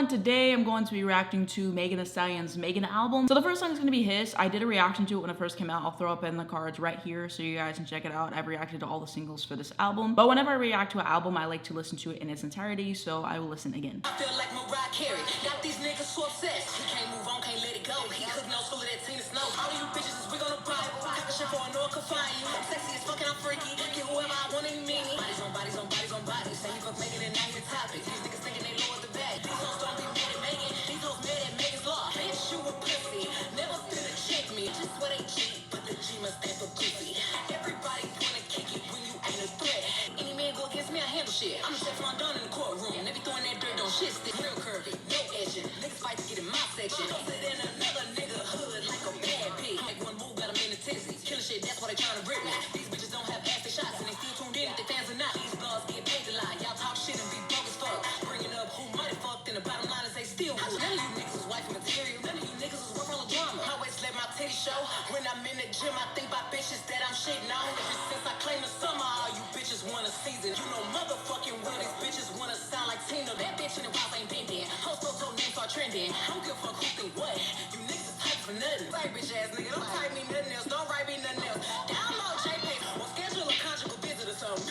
everyone, today I'm going to be reacting to Megan Thee Stallion's Megan album. So the first song is going to be Hiss. I did a reaction to it when it first came out. I'll throw up in the cards right here so you guys can check it out. I've reacted to all the singles for this album, but whenever I react to an album, I like to listen to it in its entirety, so I will listen again. I feel like K.R.I.T. Got these niggas so obsessed. He can't move on, can't let it go. He could no school of that teen snow. All of you bitches is we gonna buy. Type of shit for a no one can find you. I'm sexy as fucking, I'm freaky. Get whoever I want in me. Bodies on bodies on bodies on bodies. Say you fuck Megan and now you topic. These niggas thinking they lower the bag. These hoes don't be mad at Megan. These hoes mad at Megan's law. Bitch, you a pussy. Never finna check me. Just what they cheat, but the G must stand for goofy. Everybody wanna kick it when you ain't a threat. Any man go against me, I handle shit. I'm the chef on done in the courtroom. They be throwing that dirt on shit stick. Real curvy, no edging. Niggas fight to get in my section. Sit in another nigga hood like a bad pig. Make one move, got 'em in the tizzy. Killing shit, that's why they trying to rip me. These bitches don't have ass, they shots, and they still tuned in if they fans or not. These blogs get paid a lot. Y'all talk shit and be broke as fuck. Bringing up who might have fucked, and the bottom line is they still would. None of you niggas is wife material. None of you niggas is worth all the drama. I always let my titty show. When I'm in the gym, I think about bitches that I'm shitting on. Ever since I claimed the summer, all you bitches want a season. You know motherfucking well, these bitches wanna sound like Tina. That bitch in the house ain't been there. Host names start trending. I don't give a fuck who think what. You niggas is type for nothing. Right, bitch ass nigga. Don't type me nothing else. Don't write me nothing else. Download JPay or schedule a conjugal visit or something.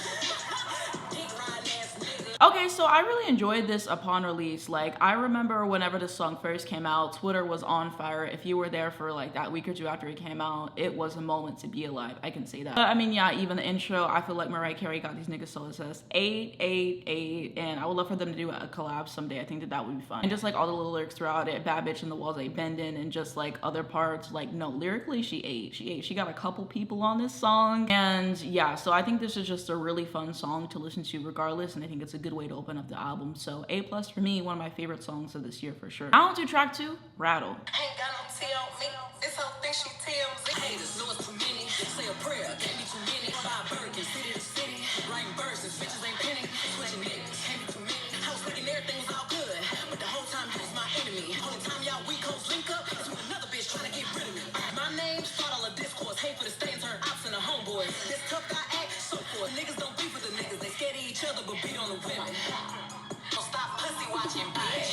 Dick riding ass nigga. Okay, so I really enjoyed this upon release. Like, I remember whenever this song first came out, Twitter was on fire. If you were there for like that week or two after it came out, it was a moment to be alive. I can say that. But I mean, yeah, even the intro, I feel like Mariah Carey got these niggas so obsessed. 888, and I would love for them to do a collab someday. I think that would be fun. And just like all the little lyrics throughout it, bad bitch in the walls ain't bending, and just like other parts, like no, lyrically she ate. She got a couple people on this song, and yeah, so I think this is just a really fun song to listen to regardless, and I think it's a good way to open up the album. So A+ for me, one of my favorite songs of this year for sure. Now on to track 2, Rattle. Ain't got no tea on me. This whole thing she tells me. Haters know it's too many. Say a prayer, can't be too many. Buy Birkin, city to city. Writing verses, bitches ain't penny. Switching niggas, can't be too many. I was thinking everything was all good, but the whole time you was my enemy. Only time y'all weak hoes link up is with another bitch trying to get rid of me. My name, start all the discourse. Hate for the stain, turn ops into homeboys. This tough guy act, so forth. Niggas don't beef with the niggas. They scared of each other, but beat on the women. Don't stop pussy watching, bitch.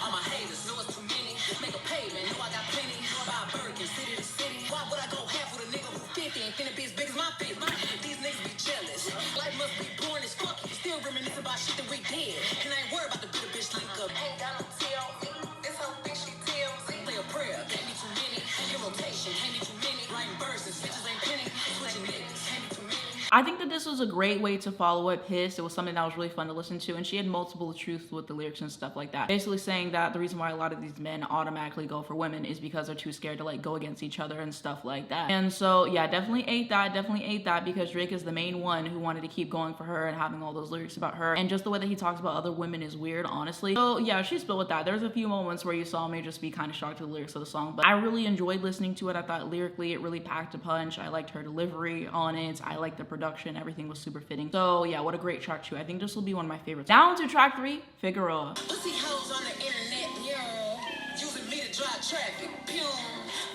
All my haters know it's too many. Make a payment, know I got plenty. Buy Birkin, city to city. Why would I go half with a nigga who 50 and finna be as big as my face? These niggas be jealous. Life must be boring as fuck. Still reminiscing about shit that we did. And I ain't worried about the bitter bitch link up. Ain't got no tea on me. This whole thing she tells me. Play a prayer, can't be too many. Your rotation, can't be too many. Writing verses, bitches ain't penny. Switching niggas, can't be too many. I think that this was a great way to follow up Hiss. It was something that was really fun to listen to, and she had multiple truths with the lyrics and stuff like that. Basically saying that the reason why a lot of these men automatically go for women is because they're too scared to like go against each other and stuff like that. And so yeah, definitely ate that because Drake is the main one who wanted to keep going for her and having all those lyrics about her, and just the way that he talks about other women is weird, honestly. So yeah, she spilled with that. There's a few moments where you saw me just be kind of shocked at the lyrics of the song, but I really enjoyed listening to it. I thought lyrically it really packed a punch. I liked her delivery on it. I liked the production. Everything was super fitting. So yeah, what a great track too. I think this will be one of my favorites. Down to track 3, Figueroa. Pussy hoes on the internet, yeah. Using me to drive traffic, pew.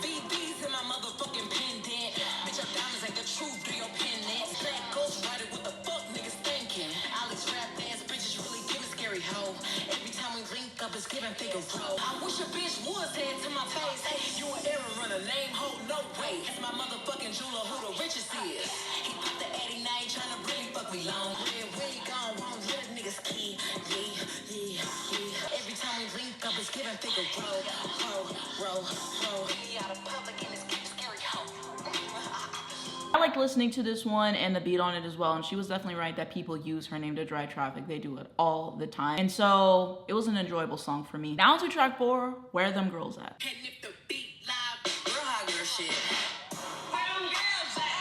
VVs in my motherfucking pendant. Bitch, your diamonds ain't the truth, do your pendant. Black ghost rider, what the fuck niggas thinking? All these rap ass bitches really giving scary hoe. Every time we link up, it's giving Figueroa. I wish a bitch would say it to my face. Hey, you would ever run a name, ho, no way. It's my motherfucking jeweler who the richest is. He put the 89, tryna really fuck me long. We gone wrong, little niggas key. Yeah. Every time we link up, it's giving Figueroa. We out of public and it's giving scary hoe. I liked listening to this one and the beat on it as well, and she was definitely right that people use her name to drive traffic. They do it all the time, and so it was an enjoyable song for me. Down to track 4, Where Them Girls At. And if the beat live, real hot girl shit.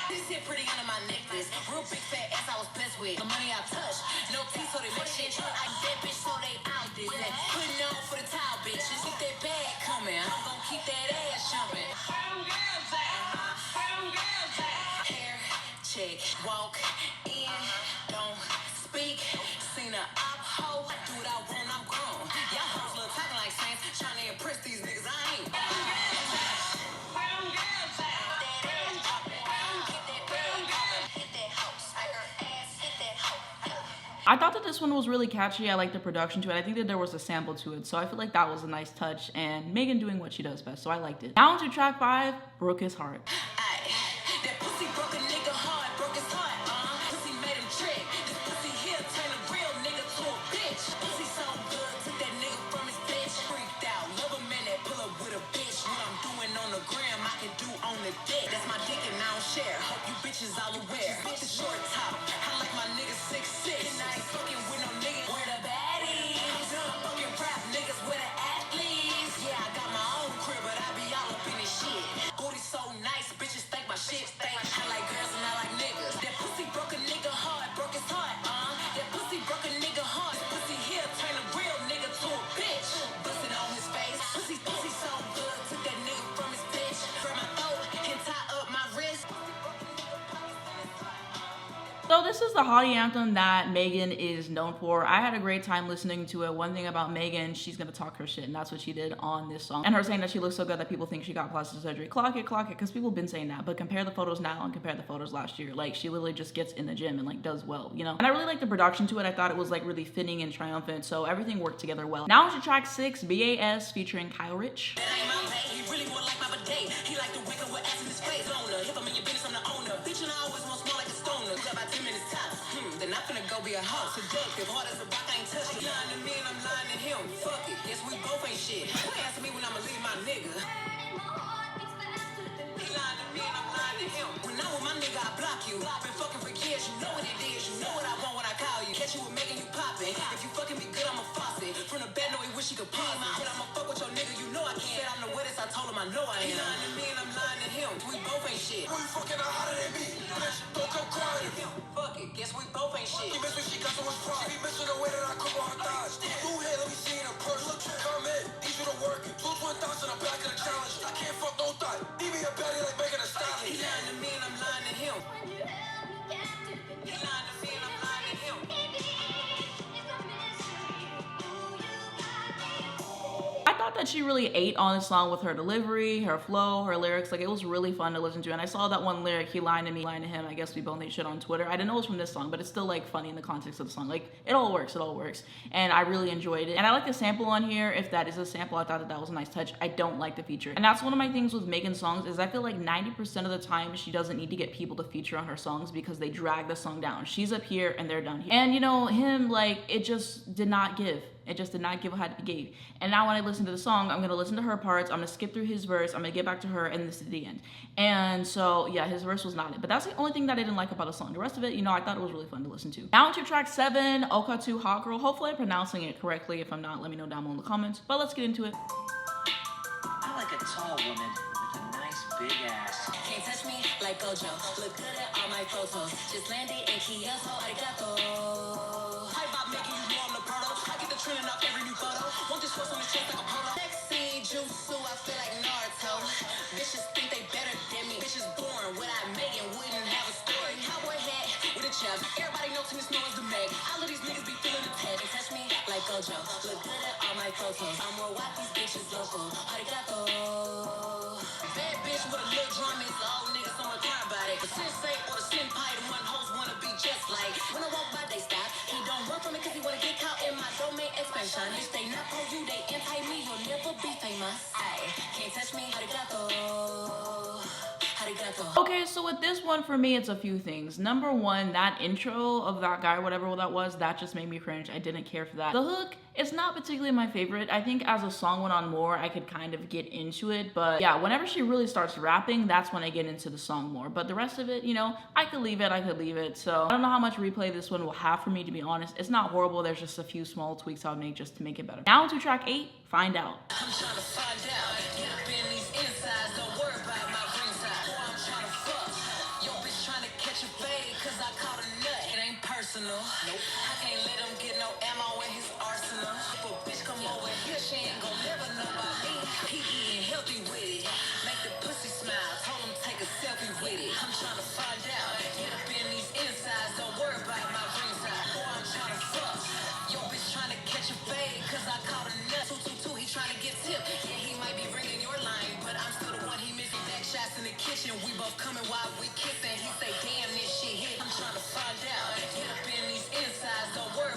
This shit pretty under my necklace. Real big fat ass I was blessed with. The money I touch, no teeth so they make shit. I that bitch so they out this. Putting on for the towel bitches. Keep that bag coming. I'm gonna keep that ass jumping. Hair check, walk in, don't speak. Seen a op hoe, do what I want, I'm grown. Y'all hoes look talking like saints, trying to impress these niggas. I ain't. I thought that this one was really catchy. I liked the production to it. I think that there was a sample to it, so I feel like that was a nice touch, and Megan doing what she does best, so I liked it. Now to track 5, Broke His Heart. That pussy broke a nigga heart, broke his heart. Pussy made him trick. This pussy here turn a real nigga to a bitch. Pussy so good, took that nigga from his bitch. Freaked out, love a man that pull up with a bitch. What I'm doing on the gram, I can do on the dick. That's my dick and I don't share. Hope you bitches all aware. Fuck the short top. I like my niggas 6'6". And I ain't fucking with no nigga. Where the baddies? I'm done fucking rap niggas with the athletes. Yeah, I got my own crib, but I be all up in this shit. Booty so nice, bitches think my shit stink. I like girls and I like niggas. That pussy broke a nigga heart, broke his heart. That pussy broke a nigga heart. This pussy here turn a real nigga to a bitch. Bustin' on his face. Pussy so good, took that nigga from his bitch. Grab my throat and tie up my wrist. So this is the hottie anthem that Megan is known for. I had a great time listening to it. One thing about Megan, she's gonna talk her shit, and that's what she did on this song. And her saying that she looks so good that people think she got plastic surgery. Clock it, because people have been saying that. But compare the photos now and compare the photos last year. Like, she literally just gets in the gym and like does well, you know? And I really like the production to it. I thought it was like really fitting and triumphant, so everything worked together well. Now to track 6, B.A.S featuring Richh. That ain't my pay, he really more like my bidet. He like to wake up with ass in his face. Owner, if I'm in your business, I'm the owner. Bitch, and I always want small like a stoner. Got about 10 minutes tops. Then I'm finna go be a hoe. Seductive, hard as a rock, I ain't touching. He lying to me and I'm lying to him. Fuck it, guess we both ain't shit. Who asking me when I'ma leave my nigga? He lying to me and I'm lying to him. When I'm with my nigga, I block you. Been fucking for years, you know what it is. You know what I want when I call you. Catch you with making you poppin'. If you fucking me good, I'ma faucet. From the bed, no, he wish he could pause me. But I'ma fuck with your nigga, you know I can't. Said I'm the wettest, I told him I know I am. He lying to me and I'm lying to him. We both ain't shit. Who you fucking out hotter than me? Bitch, don't come crying. Fuck it, guess we both ain't shit. He miss when she got so much pride. She be missing the way that I cook on her thighs. Blue hair, let me see in a purse. Come in, need you to work it. Two twin thoughts in the back of the challenge. I can't fuck no thought. Need me a baddie like Megan Thee Stallion. He lying to me and I'm lying to him. He lying to me and I'm lying to him. I thought that she really ate on this song with her delivery, her flow, her lyrics. Like, it was really fun to listen to. And I saw that one lyric, he lying to me, lying to him. I guess we both ate shit on Twitter. I didn't know it was from this song, but it's still like funny in the context of the song. Like, it all works, And I really enjoyed it. And I like the sample on here. If that is a sample, I thought that that was a nice touch. I don't like the feature. And that's one of my things with Megan's songs is I feel like 90% of the time she doesn't need to get people to feature on her songs because they drag the song down. She's up here and they're down here. And you know, him, like, it just did not give. It just did not give what had to be gave. And now when I listen to the song, I'm gonna listen to her parts, I'm gonna skip through his verse, I'm gonna get back to her, and this is the end. And so, yeah, his verse was not it. But that's the only thing that I didn't like about the song. The rest of it, you know, I thought it was really fun to listen to. Now to track 7, Otaku Hot Girl. Hopefully I'm pronouncing it correctly. If I'm not, let me know down below in the comments. But let's get into it. I like a tall woman with a nice big ass. Can't touch me like Gojo. Look good at all my photos. Just landed in Kyoto, arigato. Hype about making you know I'm the proto. I get the trending off every new photo. Want this horse on the chest like a polo. Sexy jutsu, I feel like Naruto. Bitches think they better than me. Bitches born without Megan wouldn't have a story. Cowboy hat with a chub. Everybody knows Timmy Snow is the Meg. All of these niggas be feeling the tag. They touch me like Gojo. Look good at all my photos. I'm more white, these bitches local. Arigato. Bad bitch with a little drum is all niggas on my time about it. The sensei or the senpai, the one hoes wanna be just like. When I walk by, they stop. He don't run from me cause he wanna get caught in my domain expansion. Bitch, they not pro you, they anti me. You'll never be famous. Ay, can't touch me. Arigato. Arigato. Okay, so with this one, for me, it's a few things. Number one, that intro of that guy, whatever that was, that just made me cringe. I didn't care for that. The hook, it's not particularly my favorite. I think as the song went on more, I could kind of get into it. But yeah, whenever she really starts rapping, that's when I get into the song more. But the rest of it, you know, I could leave it. So I don't know how much replay this one will have for me, to be honest. It's not horrible. There's just a few small tweaks I'll make just to make it better. Now to track 8, Find Out. I'm trying to find out. Get up in these insides. Don't worry about my ringside. Boy, I'm trying to fuck. Yo, bitch trying to catch a fade cause I caught a nut. It ain't personal. Nope. I can't let him get no ammo in his arsenal. If a bitch come over here, she ain't gon' never know about me. He eating healthy with it. Make the pussy smile. Told him take a selfie with it. I'm trying to find out. Get up in these insides. Don't worry about my ringside. Boy, I'm trying to fuck. Yo, bitch trying to catch a fade cause I caught a nut. 222, he trying to get tipped. Yeah, he might be ringing your line, but I'm still the one he missing. Back shots in the kitchen. We both coming while we kissing. He say, damn, this shit hit. I'm trying to find out. Get up in these insides. Don't worry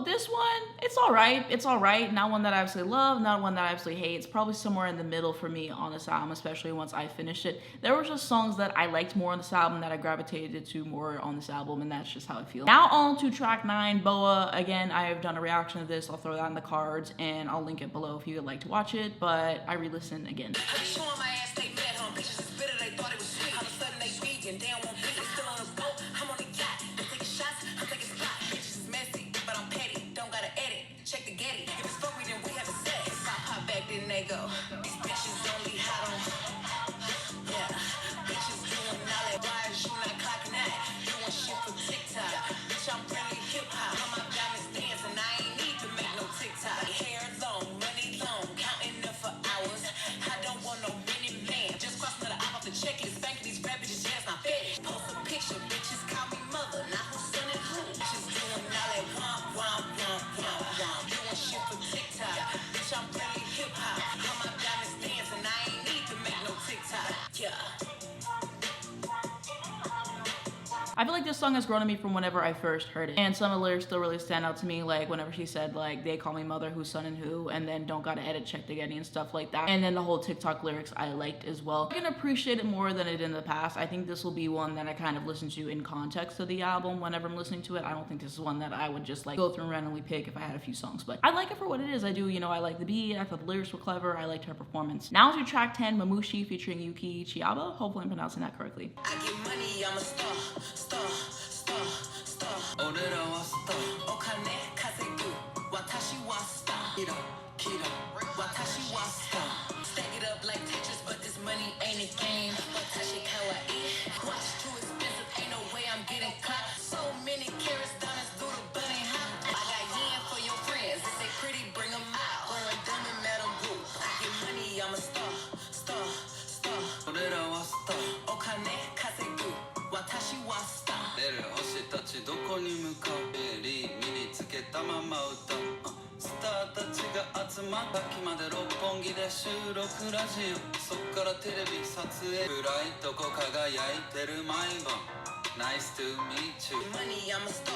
this one, it's all right. It's all right. Not one that I absolutely love, not one that I absolutely hate. It's probably somewhere in the middle for me on this album, especially once I finish it. There were just songs that I liked more on this album that I gravitated to more on this album, and that's just how I feel. Now on to track 9, Boa. Again, I have done a reaction to this. I'll throw that in the cards, and I'll link it below if you would like to watch it, but I re-listened again. I feel like this song has grown on me from whenever I first heard it, and some of the lyrics still really stand out to me, like whenever she said like they call me mother, who's son and who, and then don't gotta edit, check the getty and stuff like that. And then the whole TikTok lyrics I liked as well. I can appreciate it more than I did in the past. I think this will be one that I kind of listen to in context of the album whenever I'm listening to it. I don't think this is one that I would just like go through and randomly pick if I had a few songs, but I like it for what it is. I do, you know, I like the beat, I thought the lyrics were clever, I liked her performance. Now to track 10, Mamushi featuring Yuki Chiba. Hopefully I'm pronouncing that correctly. I get money, I'm a star. Stack it up like Tetris, but this money ain't a game. K.R.I.T. Watch too expensive, ain't no way I'm getting caught. So many carats, diamonds through the bunny hop. I got yen for your friends, if they pretty, bring them out. Wearing diamond, Madam Blue. I get money, I'm a star. Nice to meet you. Money, I'm a star.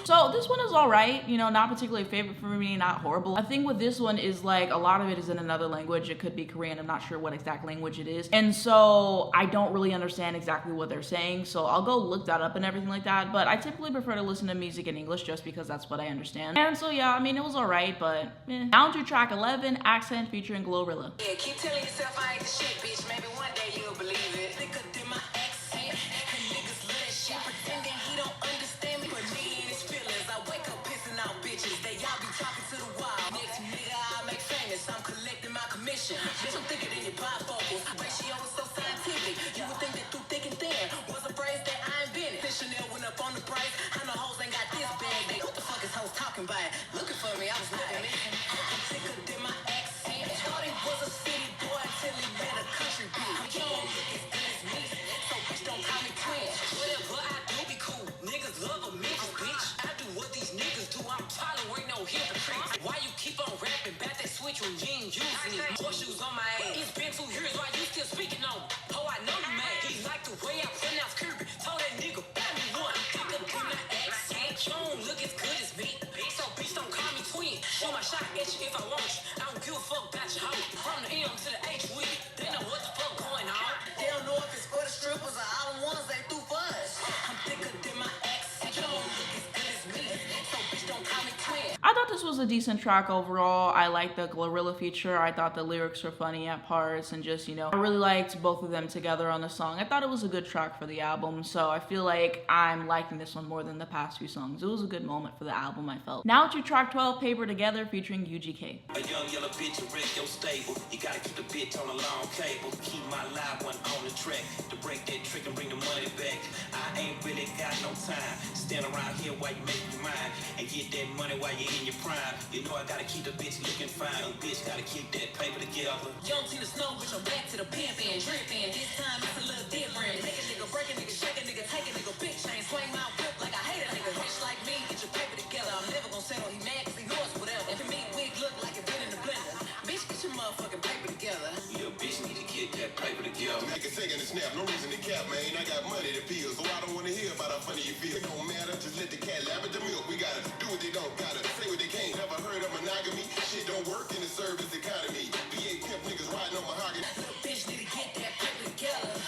So this one is all right, you know, not particularly a favorite for me, not horrible. I think with this one is like a lot of it is in another language. It could be Korean, I'm not sure what exact language it is, and so I don't really understand exactly what they're saying, so I'll go look that up and everything like that. But I typically prefer to listen to music in English just because that's what I understand. And so yeah, I mean, it was all right, but Down to track 11, Accent featuring GloRilla. Yeah, keep telling yourself I ain't the shit, bitch. Maybe one day you'll believe it. Nigga did my accent, and niggas love that shit. Pretending he don't understand me, but me in his feelings. I wake up pissing out bitches. They y'all be talking to the wall. Next nigga I make famous, I'm collecting my commission. Bitch, I'm thicker than your bifocals. Ratio is so scientific. You would think that through thick and thin was a phrase that I invented. This Chanel went up on the price. I know hoes ain't got this bag. They what the fuck is hoes talking about? Looking for me, I was looking me. I'm thicker than my accent. Thought he was a city boy until he met a country bitch. You don't look as good as me, so bitch don't call me twin. Whatever I do be cool. Niggas love a midget, bitch. I do what these niggas do. I'm tolerating no hypocrites. Why you keep on rapping about that switch when you ain't using it? Horseshoes on my ass. It's been 2 years, why you still speaking on? Oh, I know you mad. He like the way I pronounce Kirby. Told that nigga, buy me one. Pick up in my accent. You don't look as good as me, so bitch don't call me twin. Show my shot at you if I want you. I don't give a fuck about your hoe. From the M to the H with it. They know what the fuck going on. They don't know if it's for the strippers or all the ones they do for us. I'm thicker than my accent. You don't look as good as me, so bitch don't call me twin. I thought this was a decent track overall. I liked the GloRilla feature. I thought the lyrics were funny at parts, and just, you know, I really liked both of them together on the song. I thought it was a good track for the album, so I feel like I'm liking this one more than the past few songs. It was a good moment for the album, I felt. Now to track 12, Paper Together featuring UGK. A young yellow bitch, a wreck your stable. You gotta keep the bitch on a long cable. Keep my live one on the track to break that trick and bring the money back. I ain't really got no time. Stand around here while you make your mind and get that money while you're in your prime. You know I gotta keep the bitch looking fine. A bitch gotta keep that paper together. Young Tina Snow, bitch, I'm back to the pimpin', drippin'. This time it's a little different. Make a nigga, break a nigga, shake a nigga, take a nigga, big chain, swing my whip like I hate a nigga. Bitch like me, get your paper together. I'm never gonna settle. He mad 'cause he knows whatever. And for me, wig look like it been in the blender. Bitch, get your motherfucking paper together. Yeah, bitch need to get that paper together. Niggas second to snap, no reason to cap, man. I got money to peel, so I don't wanna hear about how funny you feel. It don't matter, just let the cat lap at the milk. We gotta do what they don't, gotta say what they can't. Never heard of monogamy, shit don't work in the service economy. B.A. pimp niggas riding on mahogany. Bitch need to get that paper together.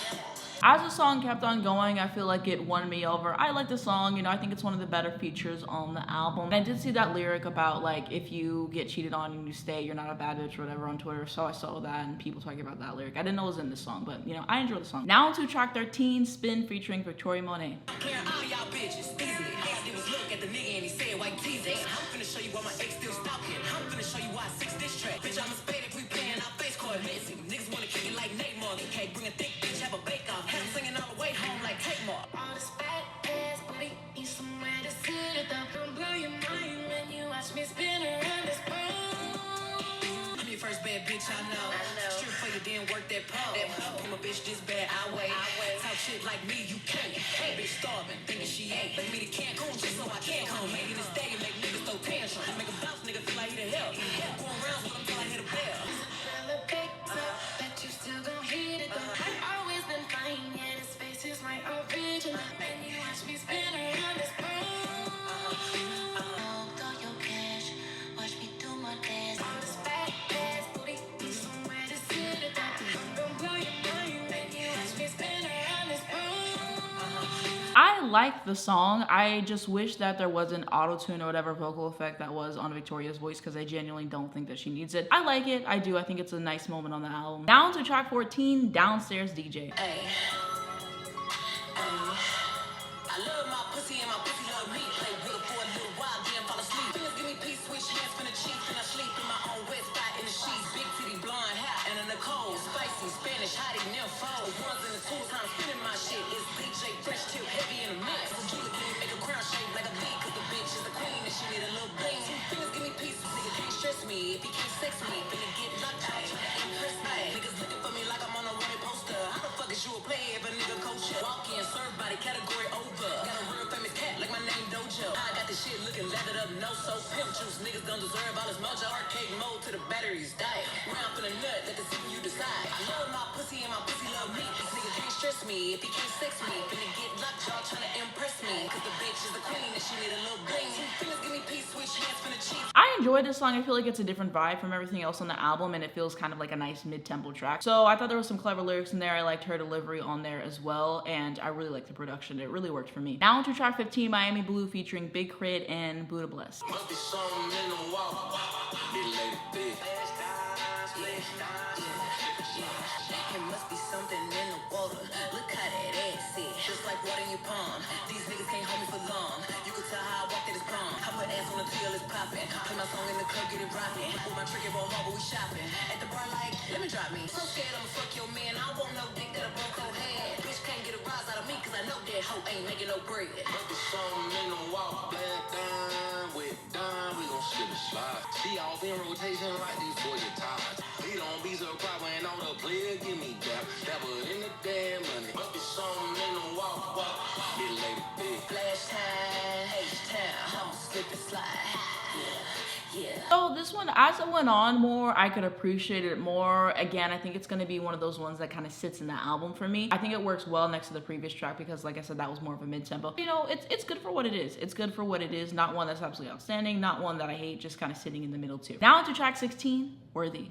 As the song kept on going, I feel like it won me over. I like the song, you know, I think it's one of the better features on the album. And I did see that lyric about like, if you get cheated on and you stay, you're not a bad bitch or whatever on Twitter. So I saw that and people talking about that lyric. I didn't know it was in this song, but you know, I enjoy the song. Now to track 13, Spin featuring Victoria Monet. Clearing all y'all bitches, easily. All did was look at the nigga and he said, white teasing. I'm finna show you why my ex still stalking. I'm finna show you why I 6 this track. Bitch, I'm a spade if we playing our face card missing. Niggas wanna kick it like Nate Marley. Can't bring a thick bitch, have a bake off. Have singing all the way home like Take More. All this fat ass booty, need somewhere to sit it up. Don't blow your mind when you watch me spin around this pole. I'm your first bad bitch, I know. Strip for you, didn't work that pole. Put my bitch this bad, I wait. Talk shit like me, you can't. Bitch starving, thinking she ain't. Let me to Cancun just so I can come. Making this day and make niggas throw tantrums. Make a bounce, nigga feel like he the hell. Going around with him till I hit a bell. Bet you still gon' hit it though. I've always been fine, yeah, this face is my original. And you watch me spin around this pole. Throw your cash, watch me do my dance. All this fat ass booty, need somewhere to sit it up. Don't blow your mind when you watch me spin around this pole. I like the song. I just wish that there was an auto-tune or whatever vocal effect that was on Victoria's voice because I genuinely don't think that she needs it. I like it. I do. I think it's a nice moment on the album. Now to track 14, Downstairs DJ. Ay. I love my pussy and my pussy love me. Play with her for a little while, then fall asleep. Fingers give me peace, switch hands for the cheeks. And I sleep in my own wet spot in the sheets. Big titty, blonde hair, and a Nicole. Spicy, Spanish, hottie, nympho. The ones in the tools, how I'm spinning my shit. It's DJ, fresh tip, heavy in the mix. Julie can make a crown shape like a bee. Cause the bitch is the queen and she need a little bling. Fingers give me peace, nigga can't stress me. If he can't sex me, finna get locked out. Impress me. Niggas looking for me like I'm on a wanted poster. How the fuck is you a player if a nigga coach ya? Walk in, serve body, category over. Got a real famous cat like my name Dojo. I got this shit looking leathered up, no soap, pimp juice. Niggas gon' deserve all this mojo. Arcade mode to the batteries die. Round for the nut, let the see you decide. I love my pussy and my pussy love me. This nigga can't stress me if he can't sex me. Finna get locked, y'all tryna impress me. Cause the bitch is the queen and she need a little bling. Fingers give me peace, switch hands for the cheeks. I enjoy this song. I feel like it's a different vibe from everything else on the album and it feels kind of like a nice mid-tempo track. So I thought there was some clever lyrics in there. I liked her delivery on there as well and I really liked the production. It really worked for me. Now to track 15, Miami Blue featuring Big K.R.I.T and Buddah Bless. Must be something in the wall. Little lady big. It must be something in the water. Look how that ass is. Just like water in your palm. These niggas can't hold me for long. You can tell how I walked in this prom. I put ass on the till, it's popping. Play my song in the club, get it rocking. Pull my trick, it roll hard, but we shopping. At the bar like, let me drop me. So scared I'ma fuck your man. I won't no dick that a broke hoe had. Bitch can't get a rise out of me, cause I know that hoe ain't making no bread. Must be something in the wall. Black dime with dime, we gon' slip and slide. She off in rotation like these boys are tired. We don't be surprised when all the players give me dap. Dabble in the damn money. Must be something in the wall. Little lady big. Flash time, H-Town, I'ma slip and slide. Yeah. So this one, as it went on more, I could appreciate it more. Again, I think it's going to be one of those ones that kind of sits in the album for me. I think it works well next to the previous track because, like I said, that was more of a mid-tempo. You know, it's good for what it is. It's good for what it is. Not one that's absolutely outstanding. Not one that I hate. Just kind of sitting in the middle too. Now to track 16, Worthy.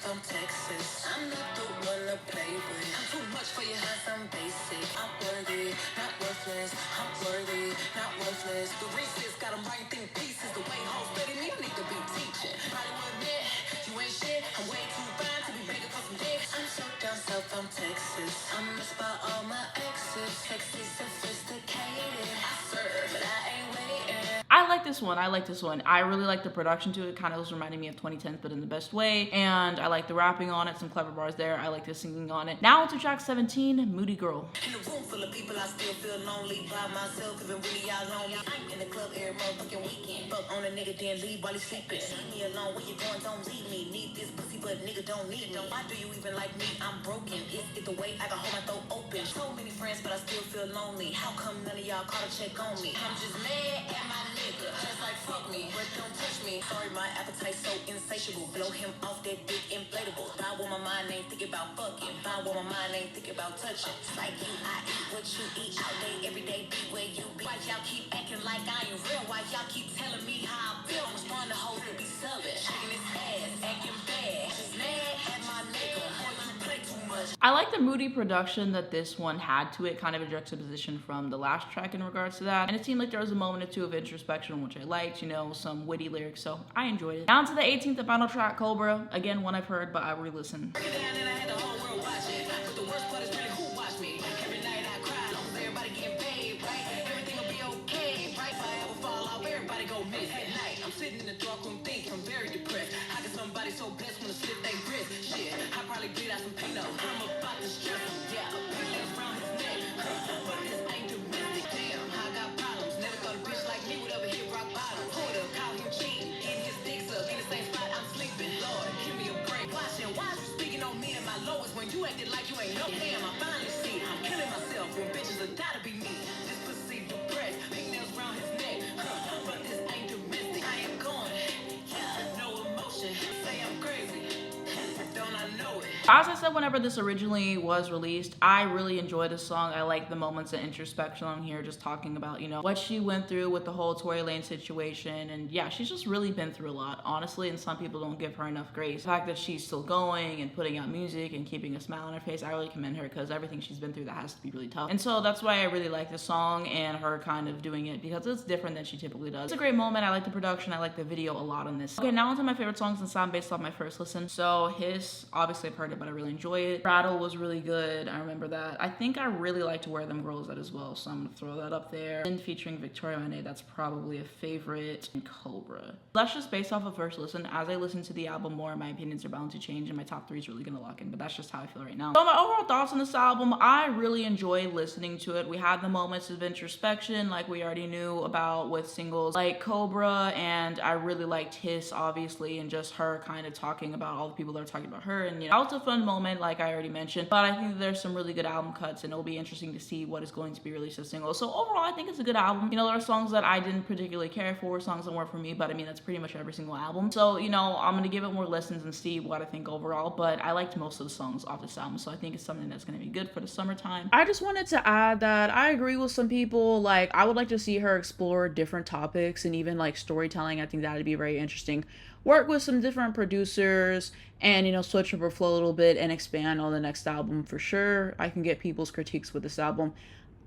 From Texas, I'm not the one to play with. I'm too much for your hands, I'm basic. I'm worthy, not worthless. I'm worthy, not worthless. The racist got them writing think pieces. The way hoes study me, I need to be teaching. Probably would admit, you ain't shit. I'm way too fine to be begging for some dick. I'm so down south from Texas. I'm missed by all my exes. Sexy, sophisticated. I serve, but I ain't waiting. I like this one. I like this one. I really like the production to it. Kind of was reminding me of 2010s, but in the best way. And I like the rapping on it, some clever bars there. I like the singing on it. Now to track 17, Moody Girl. In a room full of people, I still feel lonely by myself, even really y'all lonely. I'm in the club every motherfucking weekend. Fuck on a nigga, then leave while he's sleeping. Leave me alone, where you going, don't leave me. Need this pussy, but nigga don't need me. Why do you even like me? I'm broken. It's the way I can hold my throat open. So many friends, but I still feel lonely. How come none of y'all call to check on me? I'm just mad at my nigga, just like fuck me, but don't touch me. Sorry, my appetite's so insatiable. Blow him off that dick inflatable. Buy what my mind ain't thinking about fucking. Buy what my mind ain't thinking about touching. Like you, I eat what you eat all day, every day, be where you be. Why y'all keep acting like I ain't real? Why y'all keep telling me how I feel? I was born to hold it, be selfish. Shaking his ass, acting bad. Just mad at my nigga. Boy, you play too much. I like the moody production that this one had to it, kind of a juxtaposition from the last track in regards to that. And it seemed like there was a moment or two of introspection, which I liked, you know, some witty lyrics, so I enjoyed it. Down to the 18th and final track, Cobra. Again, one I've heard, but I re-listened. Break it down and I had the whole world watching. But the worst part is really who watched me. Every night I cry, long as everybody getting paid, right? Everything will be okay, right? If I ever fall off, everybody go miss. At night, I'm sitting in the dark room thinking I'm very depressed. How can somebody so blessed wanna slip they wrist? Shit, I probably bleed out some paint up. I'm about to stress him, yeah. Millions around his neck, but this ain't domestic. Damn, I got problems. Never thought a bitch like me would ever hit rock bottom. Hold up, caught him cheating, getting his dicks up in the same spot I'm sleeping. Lord, give me a break. Watching, why is you speaking on me and my lowest when you acted like you ain't no damn? I finally see I'm killing myself when bitches are die to be me. This pussy depressed, nails around his neck, but this ain't domestic. I am going, yeah, no emotion. Say I'm crazy, don't I know it? As I said, whenever this originally was released, I really enjoyed the song. I like the moments of introspection on here, just talking about, you know, what she went through with the whole Tory Lane situation. And yeah, she's just really been through a lot, honestly, and some people don't give her enough grace. The fact that she's still going and putting out music and keeping a smile on her face, I really commend her, because everything she's been through, that has to be really tough. And so that's why I really like the song and her kind of doing it, because it's different than she typically does. It's a great moment. I like the production. I like the video a lot on this. Okay, now onto my favorite songs and sound based off my first listen. So his, obviously I've heard it, but I really enjoy it. Rattle was really good. I remember that. I think I really liked Where Them Girls At as well, so I'm gonna throw that up there. And featuring Victoria Monet, that's probably a favorite. And Cobra. That's just based off of first listen. As I listen to the album more, my opinions are bound to change, and my top 3 is really gonna lock in, but that's just how I feel right now. So my overall thoughts on this album, I really enjoyed listening to it. We had the moments of introspection like we already knew about with singles like Cobra, and I really liked Hiss, obviously, and just her kind of talking about all the people that are talking about her. And you know, that was a fun moment, like I already mentioned, but I think that there's some really good album cuts, and it'll be interesting to see what is going to be released as singles. So overall, I think it's a good album. You know, there are songs that I didn't particularly care for, songs that weren't for me, but I mean, that's pretty much every single album. So, you know, I'm gonna give it more listens and see what I think overall, but I liked most of the songs off this album, so I think it's something that's gonna be good for the summertime. I just wanted to add that I agree with some people. Like, I would like to see her explore different topics and even like storytelling. I think that'd be very interesting. Work with some different producers and, you know, switch up her flow a little bit and expand on the next album for sure. I can get people's critiques with this album.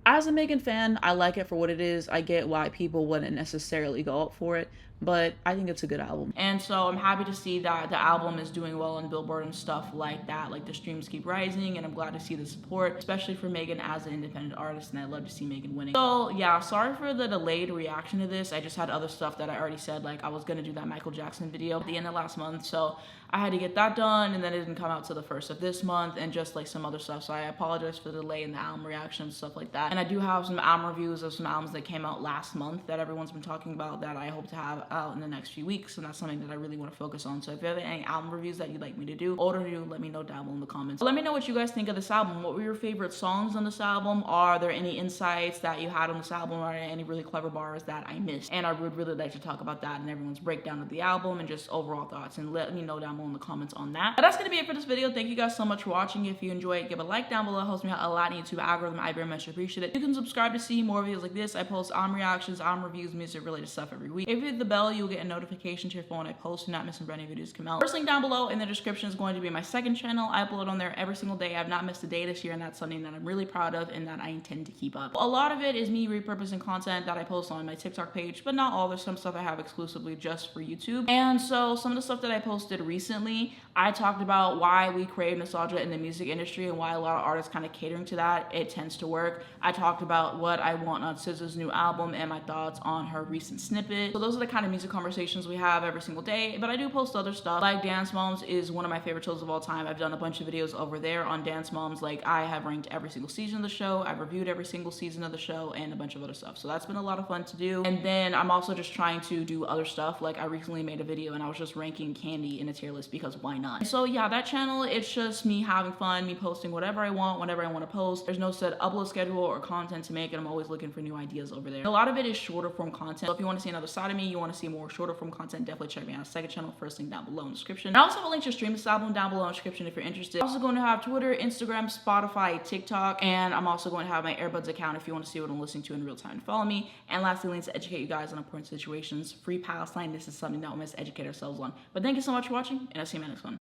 As a Megan fan, I like it for what it is. I get why people wouldn't necessarily go up for it, but I think it's a good album. And so I'm happy to see that the album is doing well on Billboard and stuff like that. Like, the streams keep rising, and I'm glad to see the support, especially for Megan as an independent artist, and I love to see Megan winning. So yeah, sorry for the delayed reaction to this. I just had other stuff that I already said, like I was gonna do that Michael Jackson video at the end of last month, so I had to get that done, and then it didn't come out till the 1st of this month, and just like some other stuff. So I apologize for the delay in the album reaction and stuff like that. And I do have some album reviews of some albums that came out last month that everyone's been talking about that I hope to have out in the next few weeks, and that's something that I really want to focus on. So if you have any album reviews that you'd like me to do, old or new, let me know down below in the comments. Let me know what you guys think of this album. What were your favorite songs on this album? Are there any insights that you had on this album, or any really clever bars that I missed? And I would really like to talk about that and everyone's breakdown of the album and just overall thoughts, and let me know down below in the comments on that. But that's gonna be it for this video. Thank you guys so much for watching. If you enjoyed, give a like down below. It helps me out a lot in YouTube algorithm. I very much appreciate it. You can subscribe to see more videos like this. I post album reactions, album reviews, music related stuff every week. If you hit the bell, you'll get a notification to your phone when I post, and not missing brand new videos come out. First link down below in the description is going to be my second channel. I upload on there every single day. I've not missed a day this year, and that's something that I'm really proud of and that I intend to keep up. A lot of it is me repurposing content that I post on my TikTok page, but not all. There's some stuff I have exclusively just for YouTube. And so some of the stuff that I posted recently, I talked about why we crave nostalgia in the music industry and why a lot of artists kind of catering to that. It tends to work. I I talked about what I want on SZA's new album and my thoughts on her recent snippet. So those are the kind of music conversations we have every single day, but I do post other stuff. Like Dance Moms is one of my favorite shows of all time. I've done a bunch of videos over there on Dance Moms. Like I have ranked every single season of the show, I've reviewed every single season of the show, and a bunch of other stuff. So that's been a lot of fun to do. And then I'm also just trying to do other stuff. Like I recently made a video and I was just ranking candy in a tier list because why not? So yeah, that channel, it's just me having fun, me posting whatever I want, whenever I want to post. There's no set upload schedule or content to make, and I'm always looking for new ideas over there. A lot of it is shorter form content. So if you want to see another side of me, you want to see more shorter form content, definitely check me out on the second channel, first link down below in the description. I also have a link to stream this album down below in the description if you're interested. I'm also going to have Twitter, Instagram, Spotify, TikTok, and I'm also going to have my AirBuds account if you want to see what I'm listening to in real time and follow me. And lastly, links to educate you guys on important situations. Free Palestine, this is something that we must educate ourselves on. But thank you so much for watching, and I'll see you in my next one.